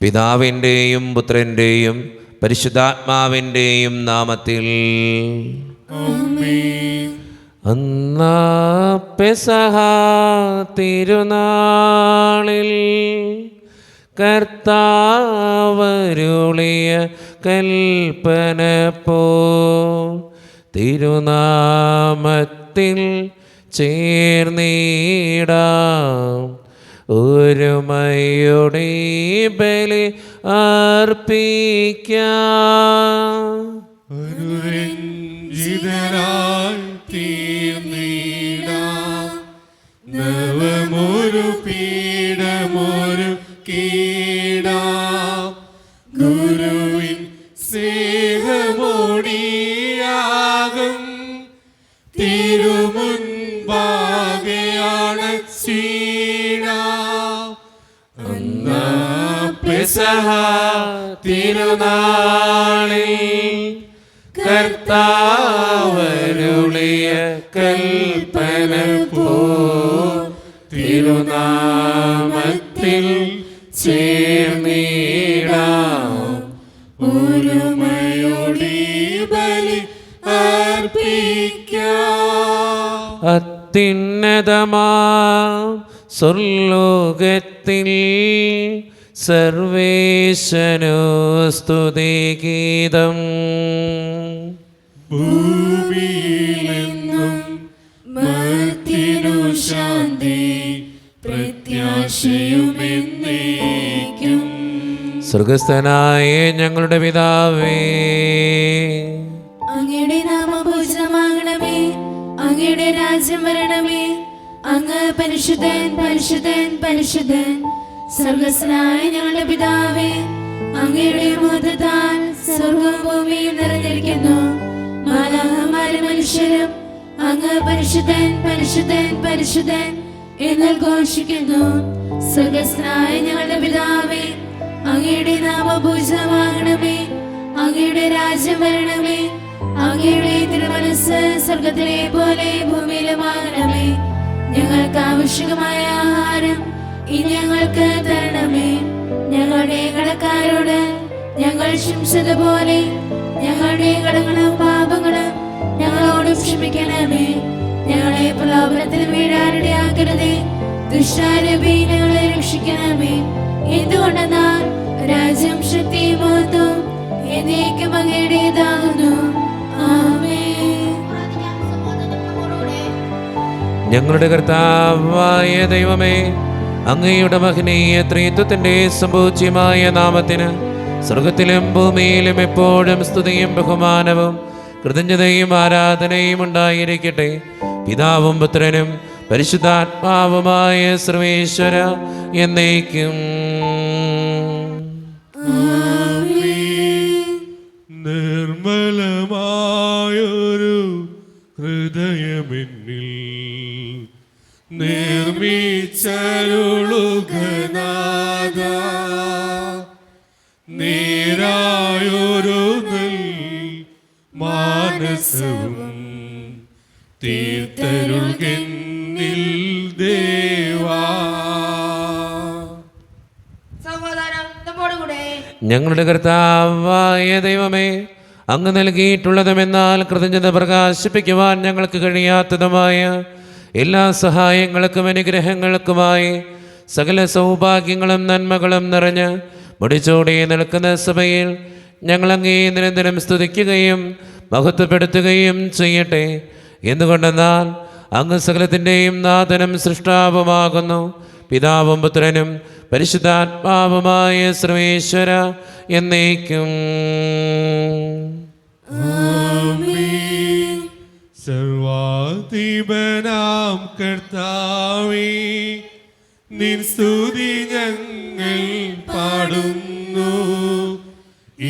പിതാവിൻ്റെയും പുത്രൻ്റെയും പരിശുദ്ധാത്മാവിൻ്റെയും നാമത്തിൽ. അന്നാ പെസഹ തിരുനാളിൽ കർത്താവരുളിയ കൽപ്പന പോ തിരുനാമത്തിൽ ചേർന്നിടാം ഒരുമയോടെ ബലി അർപ്പിക്കാം. അനുരഞ്ജിതരായി തീർന്നിടാം നവമൊരു പീഠമൊരു കീടാം ഗുരുവിൻ സ്നേഹമോടിയാകും തിരുമുൻപാകെയാണ് പെസഹ തിരുനാളിൽ കർത്താവരുളിയ കൽപ്പന പോ തിരുനാമത്തിൽ ചേർന്നിടാം ഒരുമയോടെ ബലി അർപ്പിക്കാം. അത്യുന്നതമാ സ്വർലോകത്തിൽ സർവേശനോ സ്തുതിഗീതം. ഭൂമിയിലെന്നും മർത്യനു ശാന്തി പ്രത്യാശയുമെന്നേക്കും. സ്വർഗസ്ഥനായ ഞങ്ങളുടെ പിതാവേ, അങ്ങയുടെ നാമം പൂജിതമാകണമേ, അങ്ങയുടെ രാജ്യം വരണമേ, അങ്ങ് പരിശുദ്ധൻ പരിശുദ്ധൻ പരിശുദ്ധൻ. സ്വർഗസ്ഥനായ ഞങ്ങളുടെ പിതാവേ, അങ്ങയുടെ മഹത്വത്താൽ സ്വർഗവും ഭൂമിയും നിറഞ്ഞിരിക്കുന്നു. മാലാഖമാരും മനുഷ്യരും അങ്ങ് പരിശുദ്ധൻ പരിശുദ്ധൻ പരിശുദ്ധൻ എന്ന് ഘോഷിക്കുന്നു. സ്വർഗസ്ഥനായ ഞങ്ങളുടെ പിതാവേ, അങ്ങയുടെ നാമം പൂജിതമാകണമേ, അങ്ങയുടെ രാജ്യം വരണമേ, അങ്ങയുടെ തിരുമനസ്സ് സ്വർഗത്തിലെ പോലെ ഭൂമിയിലുമാകണമേ. ഞങ്ങൾക്ക് ആവശ്യമായ ആഹാരം ഇനി ഞങ്ങൾക്ക് തരണമേ. ഞങ്ങളുടെ കടക്കാരോട് ഞങ്ങൾ ക്ഷമിച്ചതുപോലെ ഞങ്ങളുടെ കടങ്ങളും പാപങ്ങളും ഞങ്ങളോട് ക്ഷമിക്കണമേ. ഞങ്ങളെ പ്രലോഭനത്തിൽ വീഴാനിടയാക്കരുതേ, ദുഷ്ടാരൂപി ഞങ്ങളെ രക്ഷിക്കണമേ. എന്തുകൊണ്ടെന്നാൽ രാജ്യം ശക്തിയും മഹത്വവും എന്നേക്കും അങ്ങയുടേതാകുന്നു. ആമേൻ. ഞങ്ങളുടെ കർത്താവായ ദൈവമേ, അങ്ങയുടെ മഹനീയ ത്രിത്വത്തിന്റെ സമ്പൂജ്യമായ നാമത്തിന് സ്വർഗത്തിലും ഭൂമിയിലും എപ്പോഴും സ്തുതിയും ബഹുമാനവും കൃതജ്ഞതയും ആരാധനയും ഉണ്ടായിരിക്കട്ടെ. പിതാവും പുത്രനും പരിശുദ്ധാത്മാവുമായ സർവേശ്വര എന്നേക്കും. നിർമ്മലമായൊരു ഹൃദയമെന്നിൽ നിർമ്മിച്ചരുളുകനാഥ, നേരായൊരു മാനസവും തീർത്തരുൾകെന്നിൽ ദേവാ. ഞങ്ങളുടെ കർത്താവായ ദൈവമേ, അങ്ങ് നൽകിയിട്ടുള്ളതുമെന്നാൽ കൃതജ്ഞത പ്രകാശിപ്പിക്കുവാൻ ഞങ്ങൾക്ക് കഴിയാത്തതുമായ എല്ലാ സഹായങ്ങൾക്കും അനുഗ്രഹങ്ങൾക്കുമായി സകല സൗഭാഗ്യങ്ങളും നന്മകളും നിറഞ്ഞ് മുടിച്ചോടി നിൽക്കുന്ന സഭയിൽ ഞങ്ങൾ അങ്ങേ നിരന്തരം സ്തുതിക്കുകയും മഹത്വപ്പെടുത്തുകയും ചെയ്യട്ടെ. എന്തുകൊണ്ടെന്നാൽ അങ്ങ് സകലത്തിൻ്റെയും നാഥനും സൃഷ്ടാവുമാകുന്നു. പിതാവും പുത്രനും പരിശുദ്ധാത്മാവുമായ സർവേശ്വര എന്നേക്കും. സർവാധിപനാം കർത്താവേ, നിൻ സ്തുതി ഞങ്ങൾ പാടുന്നു.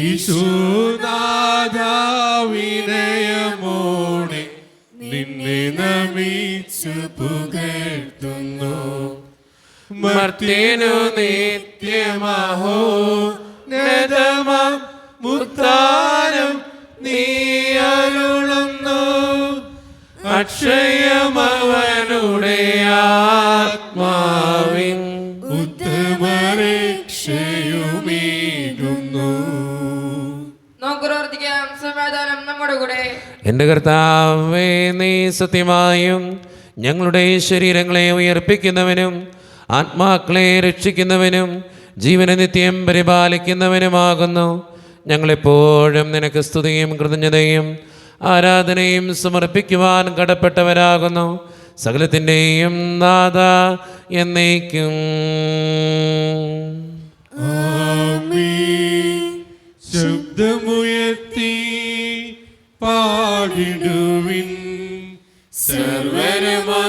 ഈശോനാഥാ, വിനയമോടെ നിന്നെ നമിച്ചു പുകഴ്ത്തുന്നു. മർത്യനു നിത്യമഹോ നദമം മുത്താനം നീ അരുളുന്നു. അക്ഷയമവനുടെ ആത്മാവിൻ ഉത്തമരക്ഷയുമേ കൂടെ. എൻ്റെ കർത്താവേ, നീ സത്യമായും ഞങ്ങളുടെ ശരീരങ്ങളെ ഉയർപ്പിക്കുന്നവനും ആത്മാക്കളെ രക്ഷിക്കുന്നവനും ജീവനെ നിത്യം പരിപാലിക്കുന്നവനുമാകുന്നു. ഞങ്ങളെപ്പോഴും നിനക്ക് സ്തുതിയും കൃതജ്ഞതയും ആരാധനയും സമർപ്പിക്കുവാൻ കടപ്പെട്ടവരാകുന്നു. സകലത്തിൻ്റെയും നാഥ എന്നേക്കും. ശബ്ദമുയർത്തി പാടിടുവിൻ, സർവരുമൊന്നായി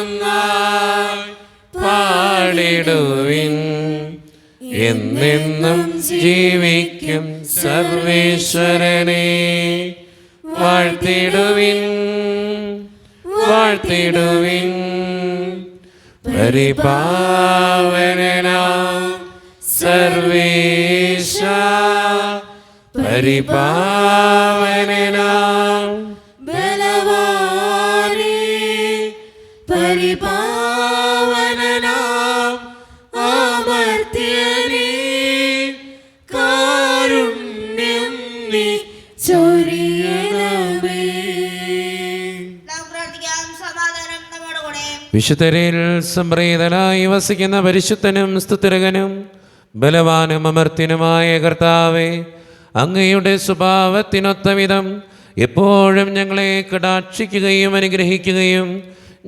പാടിടുവിൻ. എന്നെന്നും ജീവിക്കും സർവേശ്വരനെ വാഴ്ത്തിടുവിൻ, വാഴ്ത്തിടുവിൻ. പരിപാവനനാം സർവേശ, പരിപാവനനാം ബലവാനേ, പരിപാവനനാം അമർത്യനേ, കാരുണ്യം നീ ചൊരിയണമേ. വിശുദ്ധരിൽ സംപ്രീതനായി വസിക്കുന്ന പരിശുദ്ധനും സ്തുതിരകനും ബലവാനും അമർത്യനുമായ കർത്താവേ, അങ്ങയുടെ സ്വഭാവത്തിനൊത്ത വിധം എപ്പോഴും ഞങ്ങളെ കടാക്ഷിക്കുകയും അനുഗ്രഹിക്കുകയും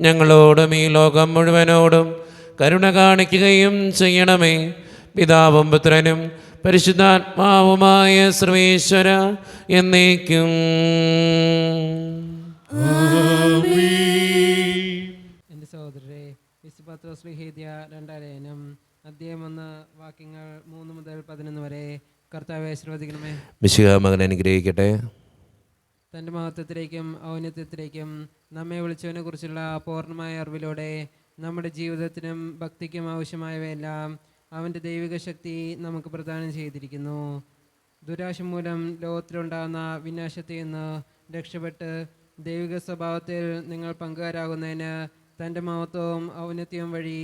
ഞങ്ങളോടും ഈ ലോകം മുഴുവനോടും കരുണ കാണിക്കുകയും ചെയ്യണമേ. പിതാവും പുത്രനും പരിശുദ്ധാത്മാവുമായ സർവേശ്വര എന്നേക്കും. എൻ്റെ സഹോദരരെ, വിശുദ്ധ രണ്ടാലയനം അധ്യായം 1 വാക്യങ്ങൾ 3 മുതൽ 11 വരെ കർത്താവെ ആശീർവദിക്കണമേ. മിശിഹാ മകൻ അനുഗ്രഹിക്കട്ടെ. തൻ്റെ മഹത്വത്തിലേക്കും ഔന്നത്യത്തിലേക്കും നമ്മെ വിളിച്ചവനെ കുറിച്ചുള്ള പൂർണ്ണമായ അറിവിലൂടെ നമ്മുടെ ജീവിതത്തിനും ഭക്തിക്കും ആവശ്യമായവയെല്ലാം അവൻ്റെ ദൈവിക ശക്തി നമുക്ക് പ്രദാനം ചെയ്തിരിക്കുന്നു. ദുരാശ മൂലം ലോകത്തിലുണ്ടാകുന്ന വിനാശത്തിൽ നിന്ന് രക്ഷപ്പെട്ട് ദൈവിക സ്വഭാവത്തിൽ നിങ്ങൾ പങ്കുകാരാകുന്നതിന് തൻ്റെ മഹത്വവും ഔന്നത്യവും വഴി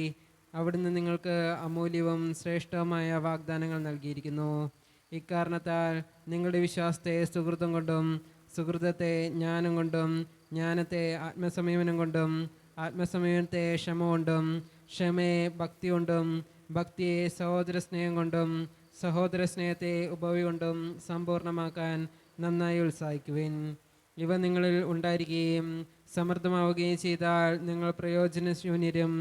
അവിടുന്ന് നിങ്ങൾക്ക് അമൂല്യവും ശ്രേഷ്ഠവുമായ വാഗ്ദാനങ്ങൾ നൽകിയിരിക്കുന്നു. ഇക്കാരണത്താൽ നിങ്ങളുടെ വിശ്വാസത്തെ സുഹൃതം കൊണ്ടും സുഹൃതത്തെ ജ്ഞാനം കൊണ്ടും ജ്ഞാനത്തെ ആത്മസംയമനം കൊണ്ടും ആത്മസംയമനത്തെ ക്ഷമ കൊണ്ടും ക്ഷമയെ ഭക്തി കൊണ്ടും ഭക്തിയെ സഹോദര സ്നേഹം കൊണ്ടും സഹോദര സ്നേഹത്തെ ഉപവി കൊണ്ടും സമ്പൂർണ്ണമാക്കാൻ നന്നായി ഉത്സാഹിക്കുവിൻ. ഇവ നിങ്ങളിൽ ഉണ്ടായിരിക്കുകയും സമൃദ്ധമാവുകയും ചെയ്താൽ നിങ്ങൾ പ്രയോജനശൂന്യരും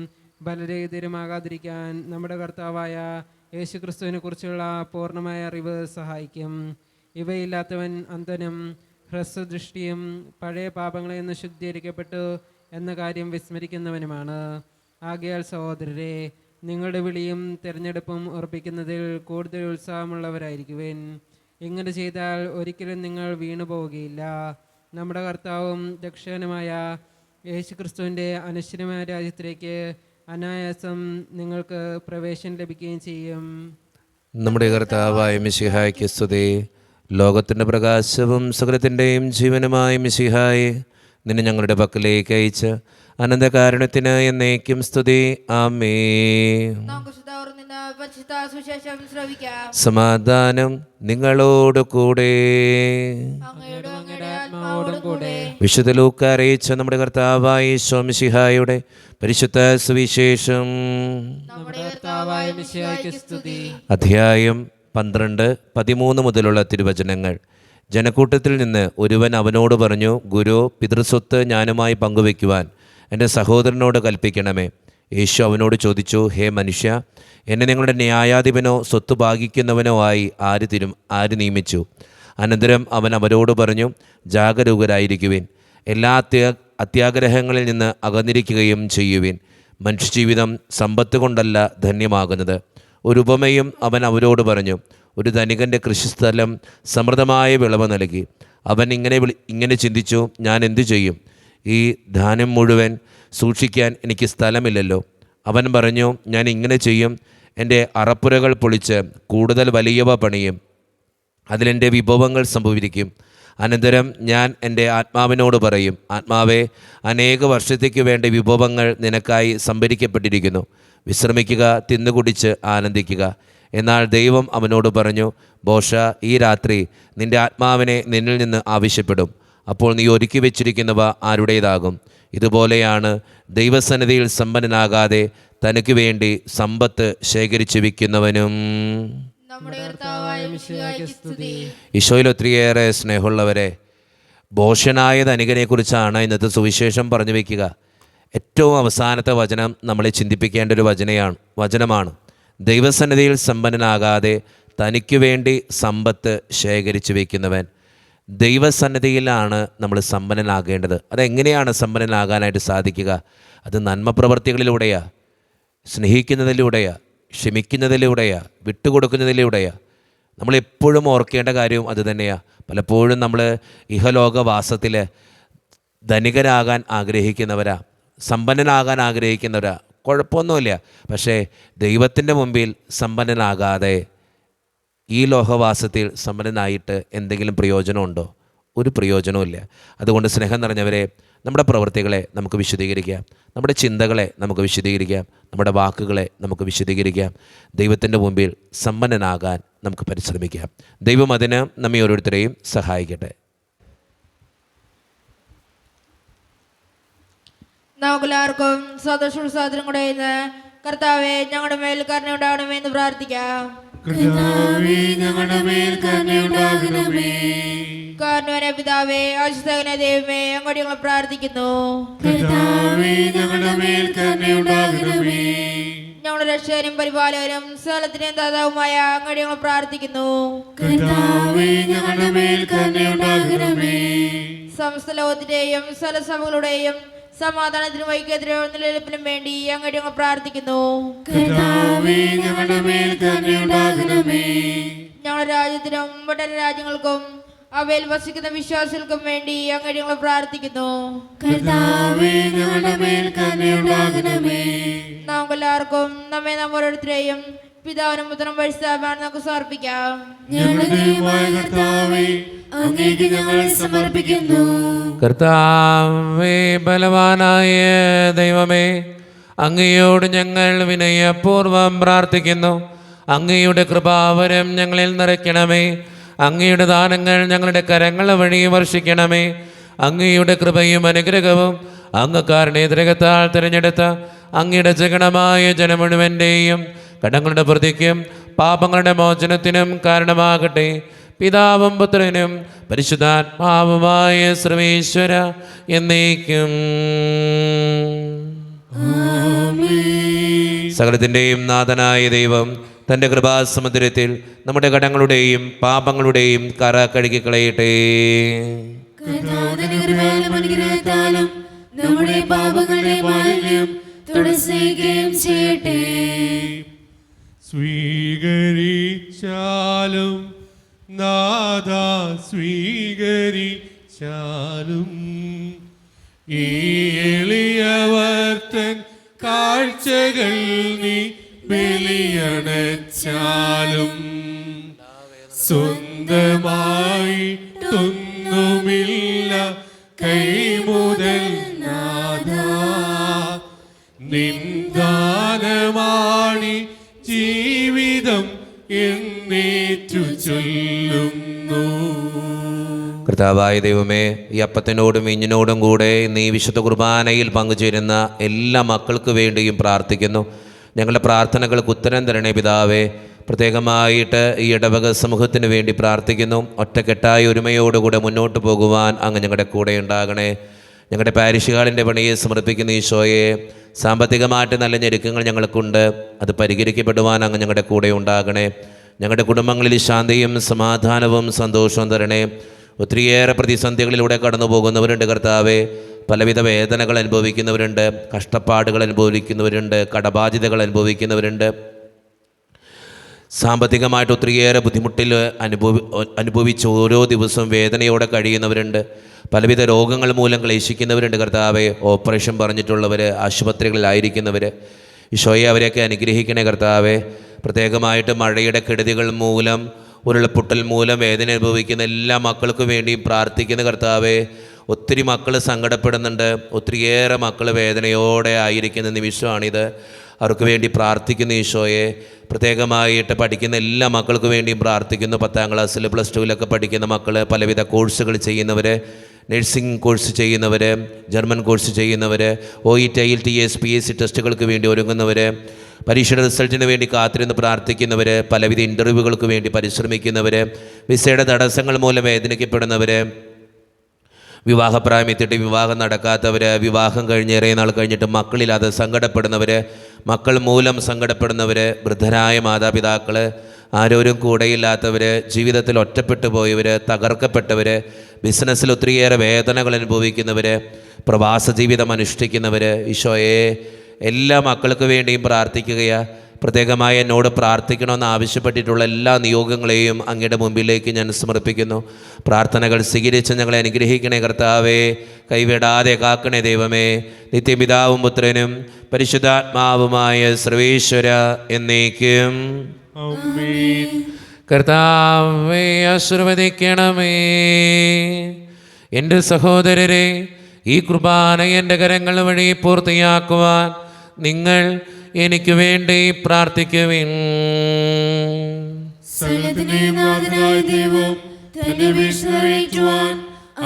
ബലരഹിതരുമാകാതിരിക്കാൻ നമ്മുടെ കർത്താവായ യേശുക്രിസ്തുവിനെ കുറിച്ചുള്ള പൂർണ്ണമായ അറിവ് സഹായിക്കും. ഇവയില്ലാത്തവൻ അന്ധനും ഹ്രസ്വദൃഷ്ടിയും പഴയ പാപങ്ങളിൽ നിന്ന് ശുദ്ധീകരിക്കപ്പെട്ടു എന്ന കാര്യം വിസ്മരിക്കുന്നവനുമാണ്. ആകയാൽ സഹോദരരെ, നിങ്ങളുടെ വിളിയും തിരഞ്ഞെടുപ്പും ഉറപ്പിക്കുന്നതിൽ കൂടുതൽ ഉത്സാഹമുള്ളവരായിരിക്കുവിൻ. ഇങ്ങനെ ചെയ്താൽ ഒരിക്കലും നിങ്ങൾ വീണു പോവുകയില്ല. നമ്മുടെ കർത്താവും രക്ഷകനുമായ യേശുക്രിസ്തുവിൻ്റെ അനശ്വരമായ രാജ്യത്തിലേക്ക് അനായാസം നിങ്ങൾക്ക് പ്രവേശനം ലഭിക്കുകയും ചെയ്യും. നമ്മുടെ കർത്താവായ മിശിഹായ്ക്ക് സ്തുതി. ലോകത്തിൻ്റെ പ്രകാശവും സകലത്തിൻ്റെയും ജീവനുമായ മിശിഹായെ, നിന്നെ ഞങ്ങളുടെ പക്കലേക്ക് അയച്ച് അനന്തകാരുണ്യത്തിന് എന്നേക്കും സ്തുതി. ആമേൻ. സമാധാനം നിങ്ങളോട് കൂടെ. വിശുദ്ധ ലൂക്കാ അറിയിച്ച നമ്മുടെ കർത്താവായ യേശു മിശിഹായുടെ പരിശുദ്ധ സുവിശേഷം. അധ്യായം 12, 13 മുതലുള്ള തിരുവചനങ്ങൾ. ജനക്കൂട്ടത്തിൽ നിന്ന് ഒരുവൻ അവനോട് പറഞ്ഞു, ഗുരു, പിതൃസ്വത്ത് ഞാനുമായി പങ്കുവയ്ക്കുവാൻ എൻ്റെ സഹോദരനോട് കൽപ്പിക്കണമേ. യേശു അവനോട് ചോദിച്ചു, ഹേ മനുഷ്യ, എന്നെ നിങ്ങളുടെ ന്യായാധിപനോ സ്വത്ത് ഭാഗിക്കുന്നവനോ ആയി ആര് നിയമിച്ചു? അനന്തരം അവൻ അവരോട് പറഞ്ഞു, ജാഗരൂകരായിരിക്കുവിൻ, എല്ലാ അത്യാഗ്രഹങ്ങളിൽ നിന്ന് അകന്നിരിക്കുകയും ചെയ്യുവിൻ. മനുഷ്യജീവിതം സമ്പത്ത് കൊണ്ടല്ല ധന്യമാകുന്നത്. ഒരു ഉപമയും അവൻ അവരോട് പറഞ്ഞു. ഒരു ധനികൻ്റെ കൃഷിസ്ഥലം സമൃദ്ധമായ വിളവ് നൽകി. അവൻ ഇങ്ങനെ ചിന്തിച്ചു, ഞാൻ എന്തു ചെയ്യും? ഈ ധാന്യം മുഴുവൻ സൂക്ഷിക്കാൻ എനിക്ക് സ്ഥലമില്ലല്ലോ. അവൻ പറഞ്ഞു, ഞാൻ ഇങ്ങനെ ചെയ്യും, എൻ്റെ അറപ്പുരകൾ പൊളിച്ച് കൂടുതൽ വലിയവ പണിയും, അതിലെൻ്റെ വിഭവങ്ങൾ സംഭവിക്കും. അനന്തരം ഞാൻ എൻ്റെ ആത്മാവിനോട് പറയും, ആത്മാവേ, അനേക വർഷത്തേക്ക് വേണ്ട വിഭവങ്ങൾ നിനക്കായി സംഭരിക്കപ്പെട്ടിരിക്കുന്നു. വിശ്രമിക്കുക, തിന്നുകുടിച്ച് ആനന്ദിക്കുക. എന്നാൽ ദൈവം അവനോട് പറഞ്ഞു, ബോഷ, ഈ രാത്രി നിൻ്റെ ആത്മാവിനെ നിന്നിൽ നിന്ന് ആവശ്യപ്പെടും. അപ്പോൾ നീ ഒരുക്കി വെച്ചിരിക്കുന്നവ ആരുടേതാകും? ഇതുപോലെയാണ് ദൈവസന്നിധിയിൽ സമ്പന്നനാകാതെ തനിക്ക് വേണ്ടി സമ്പത്ത് ശേഖരിച്ചു വയ്ക്കുന്നവനും. നമ്മുടെ കർത്താവായ മിശിഹായ്ക്ക് സ്തുതി. ഈശോയിൽ ഒത്തിരിയേറെ സ്നേഹമുള്ളവരെ, ഭോഷനായ ധനികനെക്കുറിച്ചാണ് ഇന്നത്തെ സുവിശേഷം പറഞ്ഞു വയ്ക്കുക. ഏറ്റവും അവസാനത്തെ വചനം നമ്മളെ ചിന്തിപ്പിക്കേണ്ട ഒരു വചനമാണ്. ദൈവസന്നിധിയിൽ സമ്പന്നനാകാതെ തനിക്ക് വേണ്ടി സമ്പത്ത് ശേഖരിച്ചു വയ്ക്കുന്നവൻ. ദൈവസന്നിധിയിലാണ് നമ്മൾ സമ്പന്നനാകേണ്ടത്. അതെങ്ങനെയാണ് സമ്പന്നനാകാനായിട്ട് സാധിക്കുക? അത് നന്മ പ്രവർത്തികളിലൂടെയാണ്, സ്നേഹിക്കുന്നതിലൂടെയാണ്, ക്ഷമിക്കുന്നതിലൂടെയാണ്, വിട്ടുകൊടുക്കുന്നതിലൂടെയാണ്. നമ്മളെപ്പോഴും ഓർക്കേണ്ട കാര്യവും അത് തന്നെയാണ്. പലപ്പോഴും നമ്മൾ ഇഹലോകവാസത്തിൽ ധനികരാകാൻ ആഗ്രഹിക്കുന്നവരാ, സമ്പന്നനാകാൻ ആഗ്രഹിക്കുന്നവരാ, കുഴപ്പമൊന്നുമില്ല. പക്ഷേ ദൈവത്തിൻ്റെ മുമ്പിൽ സമ്പന്നനാകാതെ ഈ ലോകവാസത്തിൽ സമ്പന്നനായിട്ട് എന്തെങ്കിലും പ്രയോജനമുണ്ടോ? ഒരു പ്രയോജനവുമില്ല. അതുകൊണ്ട് സ്നേഹം നിറഞ്ഞവരെ, നമ്മുടെ പ്രവൃത്തികളെ നമുക്ക് വിശദീകരിക്കാം, നമ്മുടെ ചിന്തകളെ നമുക്ക് വിശദീകരിക്കാം, നമ്മുടെ വാക്കുകളെ നമുക്ക് വിശദീകരിക്കാം. ദൈവത്തിൻ്റെ മുമ്പിൽ സമ്പന്നനാകാൻ നമുക്ക് പരിശ്രമിക്കാം. ദൈവം അതിന് നമ്മെ ഓരോരുത്തരെയും സഹായിക്കട്ടെ. നമുക്കെല്ലാവർക്കും സന്തോഷവും കൂടെ ഇന്ന് കർത്താവെ ഞങ്ങളുടെ മേൽ കരുണയുണ്ടാകണമേ എന്ന് പ്രാർത്ഥിക്കാം. കർത്താവേ, ഞങ്ങളുടെ മേൽ കരുണയുണ്ടാകണമേ. കാരണവനെ പിതാവേ, ആശിസ്തകനെ ദൈവമേ, അങ്ങോട്ട് ഞങ്ങൾ പ്രാർത്ഥിക്കുന്നു. കർത്താവേ, ഞങ്ങളുടെ മേൽ കരുണയുണ്ടാകണമേ. ഞങ്ങളുടെ രക്ഷകനും പരിപാലകനും സകലത്തിന്റെയും ദാതാവുമായ അങ്ങോട്ട് ഞങ്ങൾ പ്രാർത്ഥിക്കുന്നു. കർത്താവേ, ഞങ്ങളുടെ മേൽ കരുണയുണ്ടാകണമേ. സമസ്ത ലോകത്തിന്റെയും സകലസഭകളുടെയും സമാധാനത്തിനും ഐക്യത്തിനും നിലനിൽപ്പിനും വേണ്ടി അങ്ങോട്ട് ഞങ്ങൾ പ്രാർത്ഥിക്കുന്നു. കർത്താവേ, ഞങ്ങളുടെ മേൽ കരുണയുണ്ടാകണമേ. ഞങ്ങളുടെ രാജ്യത്തിനും ഒട്ടേറെ രാജ്യങ്ങൾക്കും അവയിൽ വസിക്കുന്ന വിശ്വാസികൾക്കും വേണ്ടി അങ്ങോട്ട് ഞങ്ങൾ പ്രാർത്ഥിക്കുന്നു. കർത്താവേ, ഞങ്ങളുടെ മേൽ കരുണയുണ്ടാകണമേ. നമുക്കെല്ലാവർക്കും നമ്മെ ഓരോരുത്തരെയും പിതാവിനും പുത്രനും പരിശുദ്ധാത്മാവിനും നമുക്ക് സമർപ്പിക്കാം. ഞങ്ങളുടെ ദൈവമായ കർത്താവേ, അങ്ങേക്ക് ഞങ്ങൾ സമർപ്പിക്കുന്നു. കർത്താവേ, ബലവാനായ ദൈവമേ, അങ്ങയോട് ഞങ്ങൾ വിനയപൂർവ്വം പ്രാർത്ഥിക്കുന്നു. അങ്ങയുടെ കൃപാവരം ഞങ്ങളിൽ നിറയ്ക്കണമേ. അങ്ങയുടെ ദാനങ്ങൾ ഞങ്ങളുടെ കരങ്ങൾ വഴി വർഷിക്കണമേ. അങ്ങയുടെ കൃപയും അനുഗ്രഹവും അങ്ങ് കാരുണ്യത്തിരകത്താൽ തിരഞ്ഞെടുത്ത അങ്ങയുടെ ജഗണമായ ജനം മുഴുവൻ്റെയും കടങ്ങളുടെ പ്രതിക്കും പാപങ്ങളുടെ മോചനത്തിനും കാരണമാകട്ടെ. പിതാവും പുത്രനും പരിശുദ്ധാത്മാവുമായ സർവേശ്വര എന്നേക്കും. സകലത്തിൻ്റെയും നാഥനായ ദൈവം തൻ്റെ കൃപാസമുദ്രത്തിൽ നമ്മുടെ കടങ്ങളുടെയും പാപങ്ങളുടെയും കറ കഴുകിക്കളയട്ടെ. നമ്മുടെ പാപങ്ങളുടെ മാലിന്യം തുടയ്ക്കുകയും ചെയ്യട്ടെ. സ്വീകരിച്ചാലും നാഥാ, സ്വീകരിച്ചാലും ഈ എളിയവർത്തൻ കാഴ്ചകൾ നീ ബലിയണച്ചാലും സ്വന്തമായിട്ടൊന്നുമില്ല കൈമുതൽ നാഥാ, നിന്ദാനമാണി ജീവിതം എന്നേറ്റു ചൊല്ലുന്നു. കർത്താവായ ദൈവമേ, ഈ അപ്പത്തിനോടും ഇഞ്ഞിനോടും കൂടെ നീ വിശുദ്ധ കുർബാനയിൽ പങ്കുചേരുന്ന എല്ലാ മക്കൾക്ക് വേണ്ടിയും പ്രാർത്ഥിക്കുന്നു. ഞങ്ങളുടെ പ്രാർത്ഥനകൾക്ക് ഉത്തരം തരണേ പിതാവേ. പ്രത്യേകമായിട്ട് ഈ ഇടവക സമൂഹത്തിന് വേണ്ടി പ്രാർത്ഥിക്കുന്നു. ഒറ്റക്കെട്ടായ ഒരുമയോടുകൂടെ മുന്നോട്ട് പോകുവാൻ അങ്ങ് ഞങ്ങളുടെ കൂടെ ഉണ്ടാകണേ. ഞങ്ങളുടെ പാരിഷ് ഹാളിൻ്റെ പണിയെ സമർപ്പിക്കുന്ന ഈശോയെ, സാമ്പത്തികമായിട്ട് നല്ല ഞെരുക്കങ്ങൾ ഞങ്ങൾക്കുണ്ട്, അത് പരിഹരിക്കപ്പെടുവാൻ അങ്ങ് ഞങ്ങളുടെ കൂടെ ഉണ്ടാകണേ. ഞങ്ങളുടെ കുടുംബങ്ങളിൽ ശാന്തിയും സമാധാനവും സന്തോഷവും തരണേ. ഒത്തിരിയേറെ പ്രതിസന്ധികളിലൂടെ കടന്നു പോകുന്നവരുണ്ട് കർത്താവേ. പലവിധ വേദനകൾ അനുഭവിക്കുന്നവരുണ്ട്, കഷ്ടപ്പാടുകൾ അനുഭവിക്കുന്നവരുണ്ട്, കടബാധ്യതകൾ അനുഭവിക്കുന്നവരുണ്ട്, സാമ്പത്തികമായിട്ട് ഒത്തിരിയേറെ ബുദ്ധിമുട്ടിൽ അനുഭവിച്ച് ഓരോ ദിവസവും വേദനയോടെ കഴിയുന്നവരുണ്ട്, പലവിധ രോഗങ്ങൾ മൂലം ക്ലേശിക്കുന്നവരുണ്ട് കർത്താവെ. ഓപ്പറേഷൻ പറഞ്ഞിട്ടുള്ളവർ, ആശുപത്രികളിലായിരിക്കുന്നവർ, ഈശോയെ അവരെയൊക്കെ അനുഗ്രഹിക്കണേ കർത്താവെ. പ്രത്യേകമായിട്ട് മഴയുടെ കെടുതികൾ മൂലം, ഉരുൾപൊട്ടൽ മൂലം വേദന അനുഭവിക്കുന്ന എല്ലാ മക്കൾക്കും വേണ്ടിയും പ്രാർത്ഥിക്കുന്ന കർത്താവെ. ഒത്തിരി മക്കൾ സങ്കടപ്പെടുന്നുണ്ട്, ഒത്തിരിയേറെ മക്കൾ വേദനയോടെ ആയിരിക്കുന്ന നിമിഷമാണിത്. അവർക്ക് വേണ്ടി പ്രാർത്ഥിക്കുന്ന ഈശോയെ. പ്രത്യേകമായിട്ട് പഠിക്കുന്ന എല്ലാ മക്കൾക്ക് വേണ്ടിയും പ്രാർത്ഥിക്കുന്നു. 10ാം ക്ലാസ്സിൽ, +2 പഠിക്കുന്ന മക്കൾ, പലവിധ കോഴ്സുകൾ ചെയ്യുന്നവർ, നഴ്സിംഗ് കോഴ്സ് ചെയ്യുന്നവർ, ജർമ്മൻ കോഴ്സ് ചെയ്യുന്നവർ, OET, IELTS, PSC ടെസ്റ്റുകൾക്ക് വേണ്ടി ഒരുങ്ങുന്നവർ, പരീക്ഷയുടെ റിസൾട്ടിന് വേണ്ടി കാത്തിരുന്ന് പ്രാർത്ഥിക്കുന്നവർ, പലവിധ ഇൻ്റർവ്യൂകൾക്ക് വേണ്ടി പരിശ്രമിക്കുന്നവർ, വിസയുടെ തടസ്സങ്ങൾ മൂലം വേദനിക്കപ്പെടുന്നവർ, വിവാഹപ്രായം എത്തിയിട്ട് വിവാഹം നടക്കാത്തവർ, വിവാഹം കഴിഞ്ഞ് ഏറെ നാൾ കഴിഞ്ഞിട്ട് മക്കളില്ലാതെ സങ്കടപ്പെടുന്നവർ, മക്കൾ മൂലം സങ്കടപ്പെടുന്നവർ, വൃദ്ധരായ മാതാപിതാക്കൾ, ആരോരും കൂടെയില്ലാത്തവർ, ജീവിതത്തിൽ ഒറ്റപ്പെട്ടു പോയവർ, തകർക്കപ്പെട്ടവർ, ബിസിനസ്സിൽ ഒത്തിരിയേറെ വേദനകൾ അനുഭവിക്കുന്നവർ, പ്രവാസ ജീവിതം അനുഷ്ഠിക്കുന്നവർ, ഈശോയെ എല്ലാ മക്കൾക്ക് വേണ്ടിയും പ്രാർത്ഥിക്കുകയാണ്. പ്രത്യേകമായി എന്നോട് പ്രാർത്ഥിക്കണമെന്ന് ആവശ്യപ്പെട്ടിട്ടുള്ള എല്ലാ നിയോഗങ്ങളെയും അങ്ങയുടെ മുമ്പിലേക്ക് ഞാൻ സമർപ്പിക്കുന്നു. പ്രാർത്ഥനകൾ സ്വീകരിച്ച് ഞങ്ങളെ അനുഗ്രഹിക്കണേ കർത്താവേ, കൈവിടാതെ കാക്കണേ ദൈവമേ. നിത്യപിതാവും പുത്രനും പരിശുദ്ധാത്മാവുമായ സർവേശ്വര എന്നേക്കും ആമേൻ. കർത്താവേ ആശീർവദിക്കണമേ. എൻ്റെ സഹോദരരെ, ഈ കുർബാന എൻ്റെ കരങ്ങൾ വഴി പൂർത്തിയാക്കുവാൻ നിങ്ങൾ എനിക്ക് വേണ്ടി പ്രാർത്ഥിക്കുവിൻ. സകലത്തിന്റെയും നാഥനായ ദൈവം തന്റെ വീഴ്ചയേറ്റുവാൻ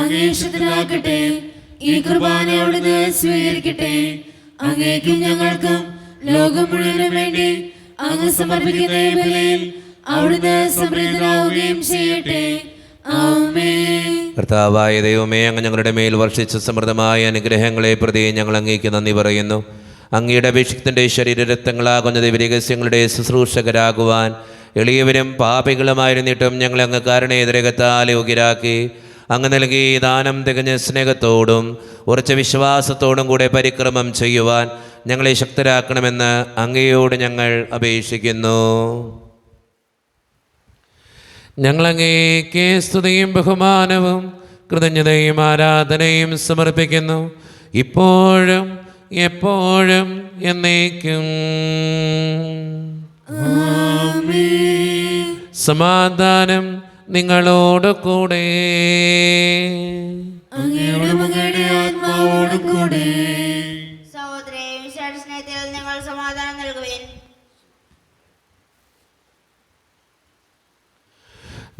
അങ്ങേ ഇഷ്ടത്തിലാക്കട്ടെ. ഈ കുർബാന അവിടുന്ന് സ്വീകരിക്കട്ടെ. അങ്ങേക്കും ഞങ്ങൾക്കും ലോകം മുഴുവനും വേണ്ടി അങ്ങ് സമർപ്പിക്കുന്ന ഈ ബലിയിൽ അവിടുന്ന് സംപ്രീതനാവുകയും ചെയ്യട്ടെ. ആമേൻ. കർത്താവായ ദൈവമേ, അങ്ങ് ഞങ്ങളുടെ മേൽ വർഷിച്ച സമൃദ്ധമായ അനുഗ്രഹങ്ങളെ പ്രതി ഞങ്ങൾ അങ്ങേക്ക് നന്ദി പറയുന്നു. അങ്ങയുടെ അഭിഷിക്തൻ്റെ ശരീരരക്തങ്ങളാകുന്ന ദിവ്യരഹസ്യങ്ങളുടെ ശുശ്രൂഷകരാകുവാൻ എളിയവരും പാപികളുമായിരുന്നിട്ടും ഞങ്ങളെ അങ്ങ് കാരുണ്യരകത്താൽ യോഗ്യരാക്കി. അങ്ങ് നൽകി ദാനം തികഞ്ഞ സ്നേഹത്തോടും ഉറച്ച വിശ്വാസത്തോടും കൂടെ പരിക്രമം ചെയ്യുവാൻ ഞങ്ങളെ ശക്തരാക്കണമെന്ന് അങ്ങയോട് ഞങ്ങൾ അപേക്ഷിക്കുന്നു. ഞങ്ങളങ്ങേക്ക് സ്തുതിയും ബഹുമാനവും കൃതജ്ഞതയും ആരാധനയും സമർപ്പിക്കുന്നു, ഇപ്പോഴും എപ്പോഴും എന്നേക്കും. സമാധാനം നിങ്ങളോട് കൂടെ. സഹോദരേ, വിശാല സ്നേഹത്തിൽ നിങ്ങൾ സമാധാനം നൽകുവിൻ.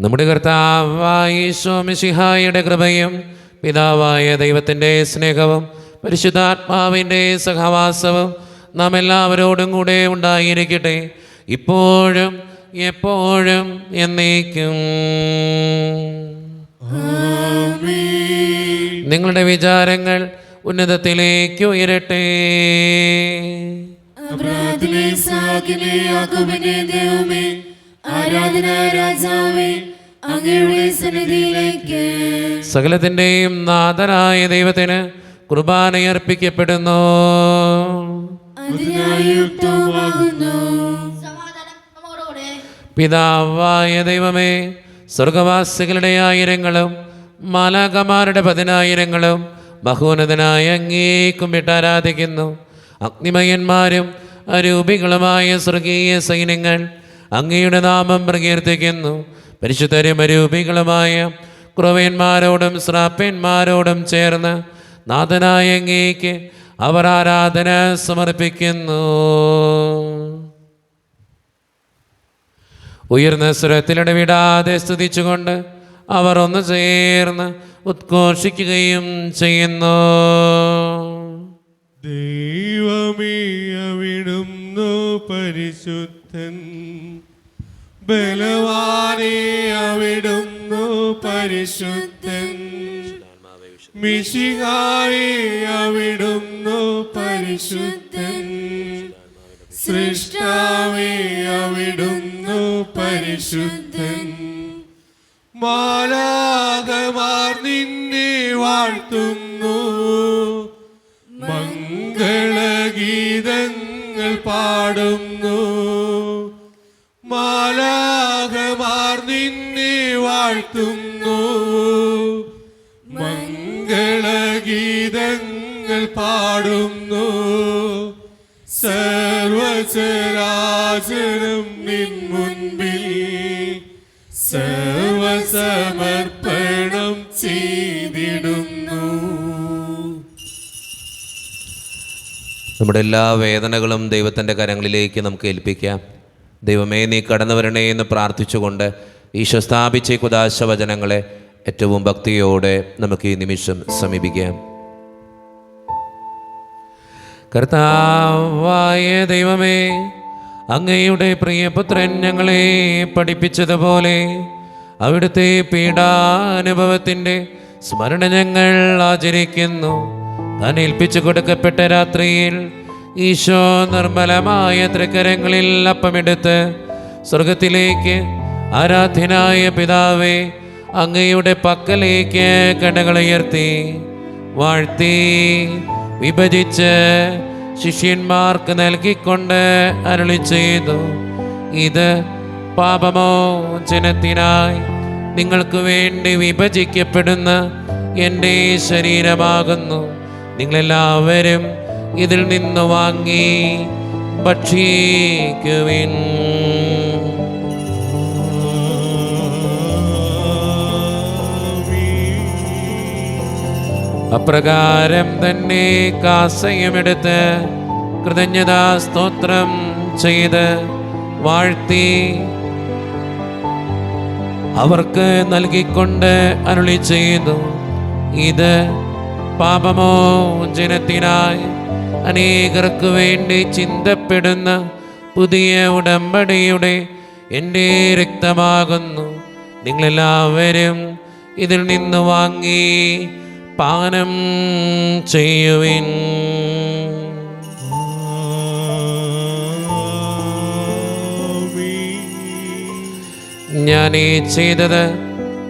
നമ്മുടെ കർത്താവായ യേശു മിശിഹായുടെ കൃപയും പിതാവായ ദൈവത്തിൻ്റെ സ്നേഹവും പരിശുദ്ധാത്മാവിൻ്റെ സഹവാസവും നാം എല്ലാവരോടും കൂടെ ഉണ്ടായിരിക്കട്ടെ, ഇപ്പോഴും എപ്പോഴും എന്നേക്കും. നിങ്ങളുടെ വിചാരങ്ങൾ ഉന്നതത്തിലേക്ക് ഉയരട്ടെ. ആരാധന രാജാവേ, അങ്ങയുടെ സന്നിധിയിലേക്ക്. സകലത്തിൻ്റെയും നാഥനായ ദൈവത്തിന് കുർബാനയർപ്പിക്കപ്പെടുന്നു. സമാധാനം നമ്മോടുകൂടെ. പിതാവായ ദൈവമേ, സ്വർഗവാസികളുടെ ആയിരങ്ങളും മാലാഖമാരുടെ 10,000ങ്ങളും മഹോന്നതനായ അങ്ങേ കുമ്പിട്ട് ആരാധിക്കുന്നു. അഗ്നിമയന്മാരും അരൂപികളുമായ സ്വർഗീയ സൈന്യങ്ങൾ അങ്ങയുടെ നാമം പ്രകീർത്തിക്കുന്നു. പരിശുദ്ധരും അരൂപികളുമായ ക്രൂവന്മാരോടും ശ്രാപ്പന്മാരോടും ചേർന്ന് നാഥനായ അങ്ങേക്ക് അവർ ആരാധന സമർപ്പിക്കുന്നു. ഉയർന്ന സ്വരത്തിലിടവിടാതെ സ്തുതിച്ചുകൊണ്ട് അവർ ഒന്ന് ചേർന്ന് ഉദ്ഘോഷിക്കുകയും ചെയ്യുന്നു. ദൈവമേ, അവിടുന്നു പരിശുദ്ധൻ, ബലവാനേ അവിടുന്നു പരിശുദ്ധൻ, മിശിഹായേ അവിടുന്നു പരിശുദ്ധൻ, സൃഷ്ടാവേ അവിടുന്നു പരിശുദ്ധൻ. മാലാഖമാർ നിന്നെ വാഴ്ത്തുന്നു, മംഗളഗീതങ്ങൾ പാടുന്നു. മാലാഖമാർ നിന്നെ വാഴ്ത്തുന്നു, മംഗളഗീതങ്ങൾ പാടുന്നു. സർവചരാചരം നിൻ മുൻപിൽ സർവസമർപ്പണം ചെയ്തിടുന്നു. നമ്മുടെ എല്ലാ വേദനകളും ദൈവത്തിൻ്റെ കരങ്ങളിലേക്ക് നമുക്ക് ഏൽപ്പിക്കാം. ദൈവമേ, നീ കടന്നു വരണേ എന്ന് പ്രാർത്ഥിച്ചുകൊണ്ട് ഈശോ സ്ഥാപിച്ച കുദാശ വചനങ്ങളെ ഏറ്റവും ഭക്തിയോടെ നമുക്ക് ഈ നിമിഷം സമീപിക്കാം. കർത്താവായ ദൈവമേ, അങ്ങയുടെ പ്രിയപുത്രൻ ഞങ്ങളെ പഠിപ്പിച്ചതുപോലെ അവിടുത്തെ പീഡാനുഭവത്തിൻ്റെ സ്മരണ ഞങ്ങൾ ആചരിക്കുന്നു. താൻ ഏൽപ്പിച്ചു കൊടുക്കപ്പെട്ട രാത്രിയിൽ ഈശോ നിർമ്മലമായ തൃക്കരങ്ങളിൽ അപ്പമെടുത്ത് സ്വർഗത്തിലേക്ക് ആരാധ്യനായ പിതാവേ അങ്ങയുടെ പക്കലേക്ക് കണ്ണുകളുയർത്തി വാഴ്ത്തി വിഭജിച്ച് ശിഷ്യന്മാർക്ക് നൽകിക്കൊണ്ട് അരുളി ചെയ്തു, ഇത് പാപമോചനത്തിനായി നിങ്ങൾക്ക് വേണ്ടി വിഭജിക്കപ്പെടുന്ന എൻ്റെ ശരീരമാകുന്നു. നിങ്ങളെല്ലാവരും ഇതിൽ നിന്ന് വാങ്ങി ഭക്ഷിക്കുവിൻ. അപ്രകാരം തന്നെ കാസയുമെടുത്ത് കൃതജ്ഞതാ സ്തോത്രം ചെയ്ത് വാഴ്ത്തി അവർക്ക് നൽകിക്കൊണ്ട് അരുളി ചെയ്തു, ഇത് പാപമോചനത്തിനായി അനേകർക്ക് വേണ്ടി ചിന്തപ്പെടുന്ന പുതിയ ഉടമ്പടിയുടെ എൻ്റെ രക്തമാകുന്നു. നിങ്ങളെല്ലാവരും ഇതിൽ നിന്ന് വാങ്ങി പാനം ചെയ്യുവിൻ. ഞാൻ ഈ ചെയ്തത്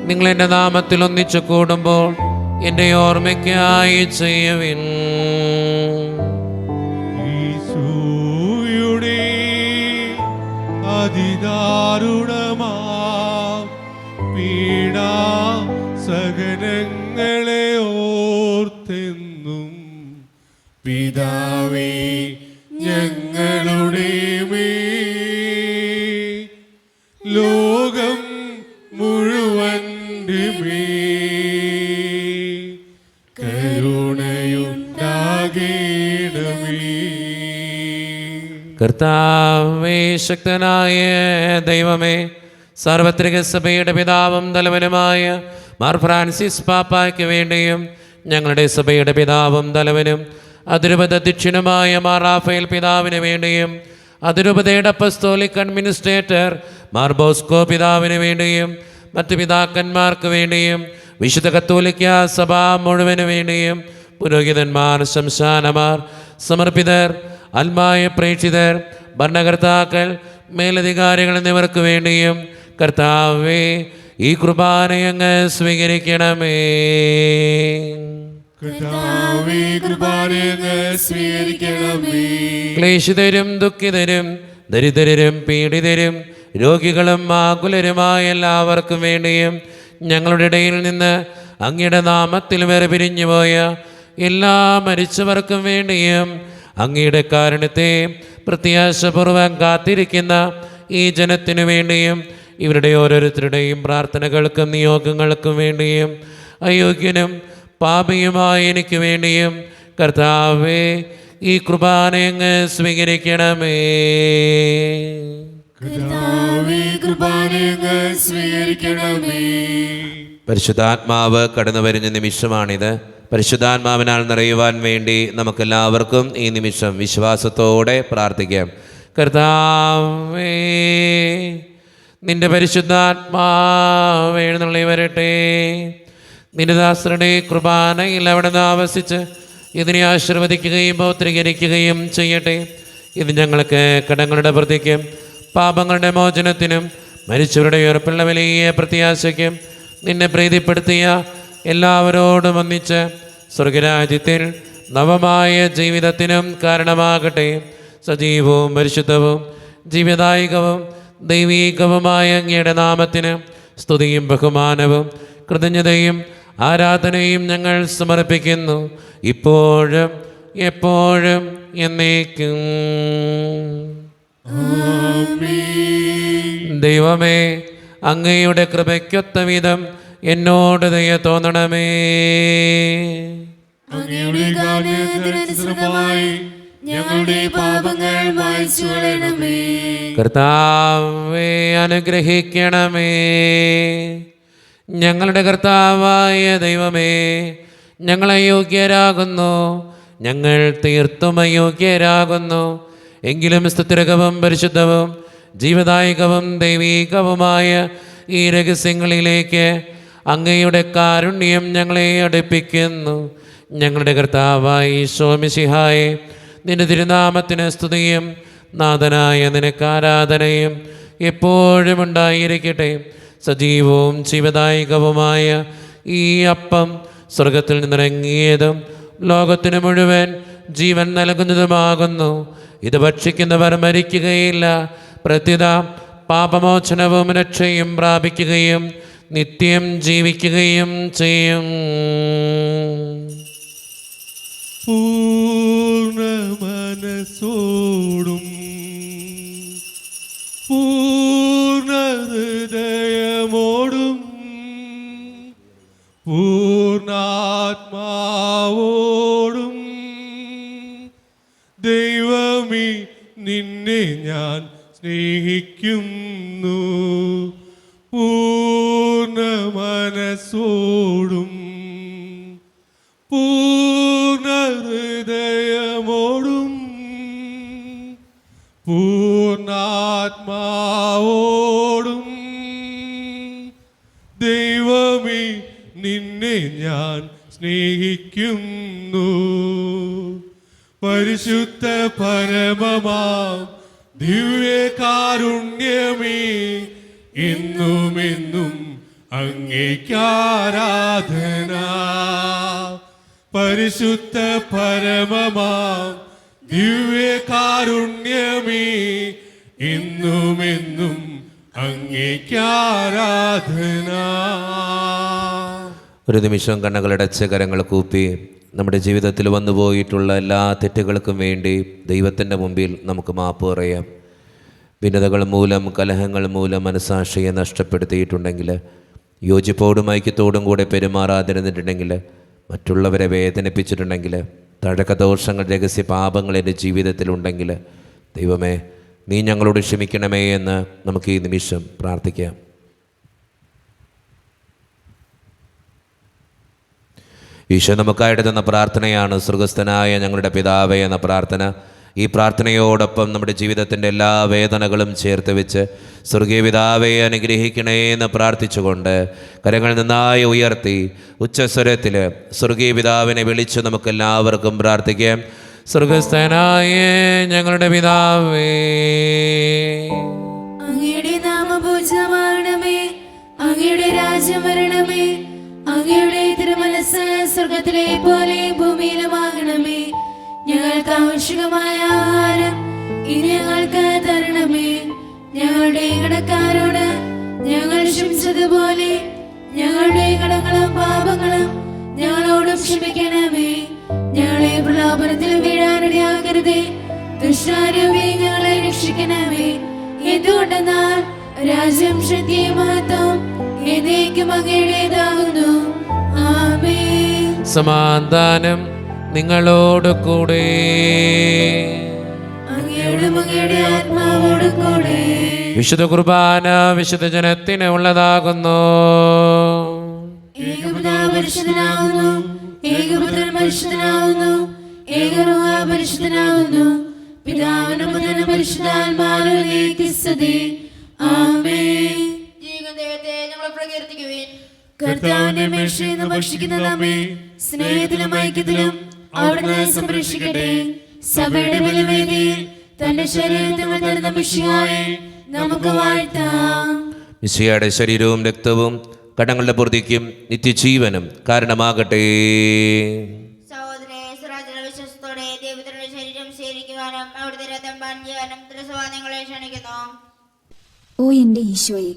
നിങ്ങൾ എൻ്റെ നാമത്തിൽ ഒന്നിച്ചു കൂടുമ്പോൾ എൻ്റെ ഓർമ്മയ്ക്കായി ചെയ്യുവിൻ. ഈശോയുടെ അതിദാരുണമാ പീഡാ സഹനങ്ങളെ ഓർത്തെന്നും പിതാവേ ഞങ്ങളുടെ മേൽ ലോകം മുഴുവൻ്റെ മേൽ കരുണയുണ്ടാകേണമേ. കർത്താവേ, ശക്തനായ ദൈവമേ, സാർവത്രിക സഭയുടെ പിതാവും തലവനുമായ മാർ ഫ്രാൻസിസ് പാപ്പായ്ക്ക് വേണ്ടിയും ഞങ്ങളുടെ സഭയുടെ പിതാവും തലവനും അതിരൂപത അധ്യക്ഷനുമായ മാർ റാഫേൽ പിതാവിന് വേണ്ടിയും അതിരൂപതയുടെ അപ്പസ്തോലിക് അഡ്മിനിസ്ട്രേറ്റർ മാർ ബോസ്കോ പിതാവിന് വേണ്ടിയും മറ്റ് പിതാക്കന്മാർക്ക് വേണ്ടിയും വിശുദ്ധ കത്തോലിക്ക സഭ മുഴുവന് വേണ്ടിയും പുരോഹിതന്മാർ, ശംശാനമാർ, സമർപ്പിതർ, ആത്മായ പ്രേക്ഷിതർ, ഭരണകർത്താക്കൾ, മേലധികാരികൾ എന്നിവർക്ക് വേണ്ടിയും കർത്താവേ ഈ കുർബാനയങ്ങ് സ്വീകരിക്കണമേ. കർത്താവേ, കൃപാനയങ്ങ് സ്വീകരിക്കണമേ. ക്ലേശിതരും ദുഃഖിതരും ദരിദ്രരും പീഡിതരും രോഗികളും ആകുലരുമായ എല്ലാവർക്കും വേണ്ടിയും ഞങ്ങളുടെ ഇടയിൽ നിന്ന് അങ്ങയുടെ നാമത്തിൽ വേർപിരിഞ്ഞുപോയ എല്ലാ മരിച്ചവർക്കും വേണ്ടിയും അങ്ങയുടെ കാരുണ്യത്തെ പ്രത്യാശപൂർവ്വം കാത്തിരിക്കുന്ന ഈ ജനത്തിനു വേണ്ടിയും ഇവരുടെ ഓരോരുത്തരുടെയും പ്രാർത്ഥനകൾക്കും നിയോഗങ്ങൾക്കും വേണ്ടിയും അയോഗ്യനും പാപിയുമായ എനിക്ക് വേണ്ടിയും കർത്താവേ ഈ കുർബാനയങ്ങ് സ്വീകരിക്കണമേ. കർത്താവേ, കൃപാനയങ്ങ് സ്വീകരിക്കണമേ. പരിശുദ്ധാത്മാവ് കടന്നു വരുന്ന നിമിഷമാണിത്. പരിശുദ്ധാത്മാവിനാൽ നിറയുവാൻ വേണ്ടി നമുക്കെല്ലാവർക്കും ഈ നിമിഷം വിശ്വാസത്തോടെ പ്രാർത്ഥിക്കാം. കർത്താവേ, നിന്റെ പരിശുദ്ധാത്മാവ് എഴുന്നള്ളി വരട്ടെ. നിന്റെ ദാസരുടെ കുർബാനയിൽ അവിടെ നിന്ന് ആവസിച്ച് ഇതിനെ ആശീർവദിക്കുകയും പൗത്രീകരിക്കുകയും ചെയ്യട്ടെ. ഇത് ഞങ്ങൾക്ക് കടങ്ങളുടെ പ്രതിക്കും പാപങ്ങളുടെ മോചനത്തിനും മരിച്ചവരുടെ ഉയർപ്പുള്ള വലിയ പ്രത്യാശയ്ക്കും നിന്നെ പ്രീതിപ്പെടുത്തിയ എല്ലാവരോടും ഒന്നിച്ച് സ്വർഗരാജ്യത്തിൽ നവമായ ജീവിതത്തിനും കാരണമാകട്ടെ. സജീവവും പരിശുദ്ധവും ജീവദായകവും ദൈവീകവുമായ അങ്ങയുടെ നാമത്തിന് സ്തുതിയും ബഹുമാനവും കൃതജ്ഞതയും ആരാധനയും ഞങ്ങൾ സമർപ്പിക്കുന്നു, ഇപ്പോഴും എപ്പോഴും എന്നേക്കും. ദൈവമേ, അങ്ങയുടെ കൃപയ്ക്കൊത്ത വിധം എന്നോട് ദയ തോന്നണമേ. അങ്ങയുടെ കാരുണ്യത്തിനനുസൃതമായി ഞങ്ങളുടെ പാപങ്ങൾ മായ്ച്ചു കളയണമേ. കർത്താവേ, അനുഗ്രഹിക്കണമേ. ഞങ്ങളുടെ കർത്താവായ ദൈവമേ, ഞങ്ങൾ അയോഗ്യരാകുന്നു, ഞങ്ങൾ തീർത്തും അയോഗ്യരാകുന്നു. എങ്കിലും സ്തുതിരകവും പരിശുദ്ധവും ജീവദായകവും ദൈവീകവുമായ ഈ രഹസ്യങ്ങളിലേക്ക് അങ്ങയുടെ കാരുണ്യം ഞങ്ങളെ അടുപ്പിക്കുന്നു. ഞങ്ങളുടെ കർത്താവായ ഈശോ മിശിഹായെ, നിന്റെ തിരുനാമത്തിന് സ്തുതിയും നാഥനായ നിനക്ക് ആരാധനയും എപ്പോഴും ഉണ്ടായിരിക്കട്ടെ. സജീവവും ജീവദായകവുമായ ഈ അപ്പം സ്വർഗത്തിൽ നിന്നിറങ്ങിയതും ലോകത്തിന് മുഴുവൻ ജീവൻ നൽകുന്നതുമാകുന്നു. ഇത് ഭക്ഷിക്കുന്നവർ മരിക്കുകയില്ല, പ്രത്യുത പാപമോചനവും രക്ഷയും പ്രാപിക്കുകയും നിത്യം ജീവിക്കുകയും ചെയ്യും. പൂർണ്ണ മനസ്സോടും പൂർണ്ണ ഹൃദയമോടും പൂർണ്ണാത്മാവോടും ദൈവമേ നിന്നെ ഞാൻ സ്നേഹിക്കുന്നു. പൂർണ്ണ മനസ്സോടും പൂർണ്ണ ഹൃദയമോടും പൂർണ്ണാത്മാവോടും ദൈവമേ നിന്നെ ഞാൻ സ്നേഹിക്കുന്നു. പരിശുദ്ധ പരമമാം ദിവ്യകാരുണ്യമേ, എന്നുമെന്നും അങ്ങേക്കാരാധന. പരിശുദ്ധ പരമമാം ദിവ്യകാരുണ്യമേ, എന്നുമെന്നും അങ്ങേക്കാരാധന. ഒരു നിമിഷം കണ്ണുകളടച്ച് കരങ്ങൾ കൂപ്പി നമ്മുടെ ജീവിതത്തിൽ വന്നുപോയിട്ടുള്ള എല്ലാ തെറ്റുകൾക്കും വേണ്ടി ദൈവത്തിൻ്റെ മുമ്പിൽ നമുക്ക് മാപ്പ് പറയാം. ഭിന്നതകൾ മൂലം, കലഹങ്ങൾ മൂലം മനസ്സാക്ഷിയെ നഷ്ടപ്പെടുത്തിയിട്ടുണ്ടെങ്കിൽ, യോജിപ്പോടും ഐക്യത്തോടും കൂടെ പെരുമാറാതിരുന്നിട്ടുണ്ടെങ്കിൽ, മറ്റുള്ളവരെ വേദനിപ്പിച്ചിട്ടുണ്ടെങ്കിൽ, തഴക്കദോഷങ്ങൾ, രഹസ്യ പാപങ്ങൾ എൻ്റെ ജീവിതത്തിലുണ്ടെങ്കിൽ, ദൈവമേ നീ ഞങ്ങളോട് ക്ഷമിക്കണമേ എന്ന് നമുക്ക് ഈ നിമിഷം പ്രാർത്ഥിക്കാം. ഈശോ നമുക്കായിട്ട് തന്ന പ്രാർത്ഥനയാണ് സ്വർഗസ്ഥനായ ഞങ്ങളുടെ പിതാവേ എന്ന പ്രാർത്ഥന. ഈ പ്രാർത്ഥനയോടൊപ്പം നമ്മുടെ ജീവിതത്തിൻ്റെ എല്ലാ വേദനകളും ചേർത്ത് വെച്ച് സ്വർഗീയ പിതാവേ അനുഗ്രഹിക്കണേ എന്ന് പ്രാർത്ഥിച്ചുകൊണ്ട് കരങ്ങൾ നന്നായി ഉയർത്തി ഉച്ചസ്വരത്തിൽ സ്വർഗീയ പിതാവിനെ വിളിച്ച് നമുക്കെല്ലാവർക്കും പ്രാർത്ഥിക്കാം. സ്വർഗസ്ഥനായ ഞങ്ങളുടെ പിതാവേ, അങ്ങയുടെ നാമപൂജ്യമാകണമേ, അങ്ങയുടെ രാജ്യം വരണമേ, അങ്ങയുടെ തിരുമനസ്സ് സ്വർഗത്തിലെ പോലെ ഭൂമിയിലുമാകണമേ. ഞങ്ങൾക്ക് ആവശ്യമായ ആഹാരം ഇനി ഞങ്ങൾക്ക് തരണമേ. ഞങ്ങളുടെ കടക്കാരോട് ഞങ്ങൾ ക്ഷമിച്ചതുപോലെ ഞങ്ങളുടെ കടങ്ങളും പാപങ്ങളും ഞങ്ങളോടും ക്ഷമിക്കണമേ. ഞങ്ങളെ പ്രലോഭനത്തിൽ വീഴാനിടയാകരുതേ, ദുഷ്ടാരൂപി ഞങ്ങളെ രക്ഷിക്കണമേ. എന്തുകൊണ്ടെന്നാൽ രാജ്യം, ശക്തിയും മഹത്വം എന്നേക്കും അങ്ങയുടേതാകുന്നു. ആമേൻ. സമാധാനം നിങ്ങളോട് കൂടെ. അങ്ങയോടും അങ്ങയുടെ ആത്മാവോടും കൂടെ. വിശുദ്ധ കുർബാന വിശുദ്ധ ജനത്തിന് ഉള്ളതാകുന്നു. ഏകപിതാവ് പരിശുദ്ധനാകുന്നു, ഏകപുത്രൻ പരിശുദ്ധനാകുന്നു, ഏകരൂഹ പരിശുദ്ധനാകുന്നു. പിതാവിനും പുത്രനും പരിശുദ്ധാത്മാവിലേക്ക് സ്തുതി. ആമേൻ. ജീവിക്കുന്ന ദൈവത്തെ ഞങ്ങൾ പ്രകീർത്തിക്കുവിൻ. കർത്താവിന്റെ മേശയിൽ നിന്ന് ഭക്ഷിക്കുന്ന നമ്മെ സ്നേഹത്തിലും ഐക്യത്തിലും അവിടുന്ന് സംരക്ഷിക്കട്ടെ. സഭയുടെ ബലിവേദിയിൽ തന്റെ ശരീരത്തിൽ തരുന്ന മിശിഹായെ നമുക്ക് വാഴ്ത്താം. മിശിഹായുടെ ശരീരവും രക്തവും കടങ്ങളുടെ പൂർത്തിക്കും നിത്യജീവനും കാരണമാകട്ടെ. സഹോദരനെ സ്വരാജ്യ വിശ്വാസത്തോടെ ദൈവത്തിന്റെ ശരീരം സ്വീകരിക്കുവാനും അവിടുത്തെ രഥം പാൻ ചെയ്യാനും ത്രിസവാദങ്ങളെ ക്ഷണിക്കുന്നു. ഓ എന്റെ ഈശോയെ,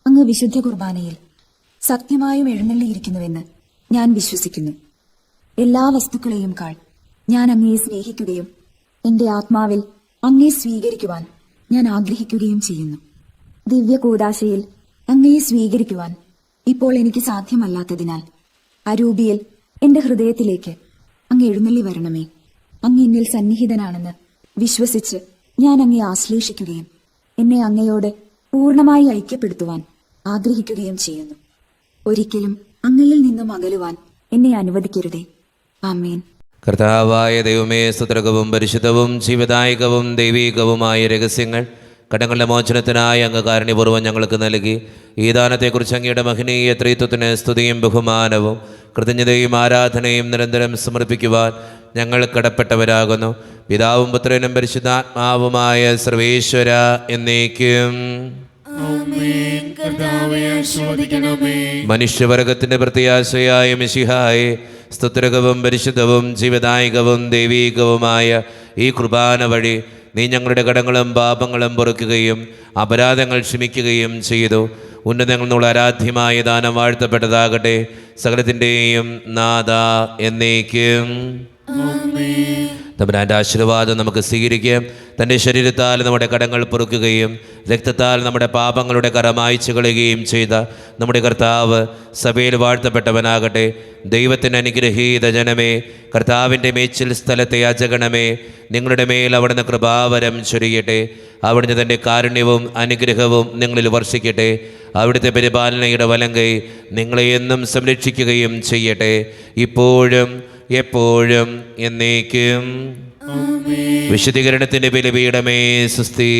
അങ്ങ് വിശുദ്ധ കുർബാനയിൽ സത്യമായും എഴുന്നള്ളിയിരിക്കുന്നുവെന്ന് ഞാൻ വിശ്വസിക്കുന്നു. എല്ലാ വസ്തുക്കളെയും കാൾ ഞാൻ അങ്ങയെ സ്നേഹിക്കുകയും എന്റെ ആത്മാവിൽ അങ്ങയെ സ്വീകരിക്കുവാൻ ഞാൻ ആഗ്രഹിക്കുകയും ചെയ്യുന്നു. ദിവ്യ കൂദാശയിൽ അങ്ങയെ സ്വീകരിക്കുവാൻ ഇപ്പോൾ എനിക്ക് സാധ്യമല്ലാത്തതിനാൽ അരൂപിയിൽ എന്റെ ഹൃദയത്തിലേക്ക് അങ്ങ് എഴുന്നള്ളി വരണമേ. അങ്ങ് എന്നിൽ സന്നിഹിതനാണെന്ന് വിശ്വസിച്ച് ഞാൻ അങ്ങയെ ആശ്ലേഷിക്കുകയും എന്നെ അങ്ങയോട് പൂർണ്ണമായി ഐക്യപ്പെടുത്തുവാൻ ആഗ്രഹിക്കുകയും ചെയ്യുന്നു. ഒരിക്കലും അങ്ങയിൽ നിന്നും അകലുവാൻ എന്നെ അനുവദിക്കരുതേ. ആമേൻ. കർത്താവായ ദൈവമേ, സ്തുത്രകവും പരിശുദ്ധവും ജീവദായകവും ദൈവീകവുമായ രഹസ്യങ്ങൾ കടങ്ങളുടെ മോചനത്തിനായി അങ്ങ് കാരുണ്യപൂർവ്വം ഞങ്ങൾക്ക് നൽകി. ഈ ദാനത്തെക്കുറിച്ച് അങ്ങയുടെ മഹനീയ ത്രിത്വത്തിന് സ്തുതിയും ബഹുമാനവും കൃതജ്ഞതയും ആരാധനയും നിരന്തരം സമർപ്പിക്കുവാൻ ഞങ്ങൾ കടപ്പെട്ടവരാകുന്നു. പിതാവും പുത്രനും പരിശുദ്ധാത്മാവുമായ സർവേശ്വര എന്നേക്കും. മനുഷ്യവർഗത്തിന്റെ പ്രത്യാശയായ മിശിഹായെ, സ്തുത്രകവും പരിശുദ്ധവും ജീവദായകവും ദൈവീകവുമായ ഈ കുർബാന വഴി നീ ഞങ്ങളുടെ കടങ്ങളും പാപങ്ങളും പൊറുക്കുകയും അപരാധങ്ങൾ ക്ഷമിക്കുകയും ചെയ്തു. ഉന്നതങ്ങളിൽ നിന്നുള്ള ആരാധ്യമായ ദാനം വാഴ്ത്തപ്പെട്ടതാകട്ടെ. സകലത്തിൻ്റെയും നാഥ എന്നേക്കും. തമ്പുരാൻ്റെ ആശീർവാദം നമുക്ക് സ്വീകരിക്കാം. തൻ്റെ ശരീരത്താൽ നമ്മുടെ കടങ്ങൾ പൊറുക്കുകയും രക്തത്താൽ നമ്മുടെ പാപങ്ങളുടെ കറ മായ്ച്ചു കളയുകയും ചെയ്ത നമ്മുടെ കർത്താവ് സഭയിൽ വാഴ്ത്തപ്പെട്ടവനാകട്ടെ. ദൈവത്തിൻ്റെ അനുഗ്രഹീത ജനമേ, കർത്താവിൻ്റെ മേച്ചിൽ സ്ഥലത്തെ യാചകണമേ, നിങ്ങളുടെ മേൽ അവിടുന്ന് കൃപാവരം ചൊരിയട്ടെ. അവിടുന്ന് തൻ്റെ കാരുണ്യവും അനുഗ്രഹവും നിങ്ങളിൽ വർഷിക്കട്ടെ. അവിടുത്തെ പരിപാലനയുടെ വലങ്കൈ നിങ്ങളെ എന്നും സംരക്ഷിക്കുകയും ചെയ്യട്ടെ, ഇപ്പോഴും എപ്പോഴും എന്നേക്കും. വിശുദ്ധീകരണത്തിന്റെ ബലിപീഠമേ സുസ്തി.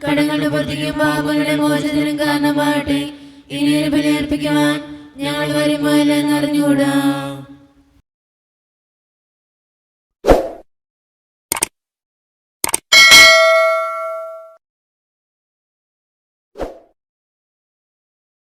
കടങ്ങളുടെ പൊറുതിക്കും പാപങ്ങളുടെ മോചനത്തിനും കാരണമാകട്ടെ. ഇനി ഒരു ബലി അർപ്പിക്കുവാൻ ഞങ്ങൾ വരുമോ ഇല്ലെന്ന് അറിഞ്ഞുകൂടാ.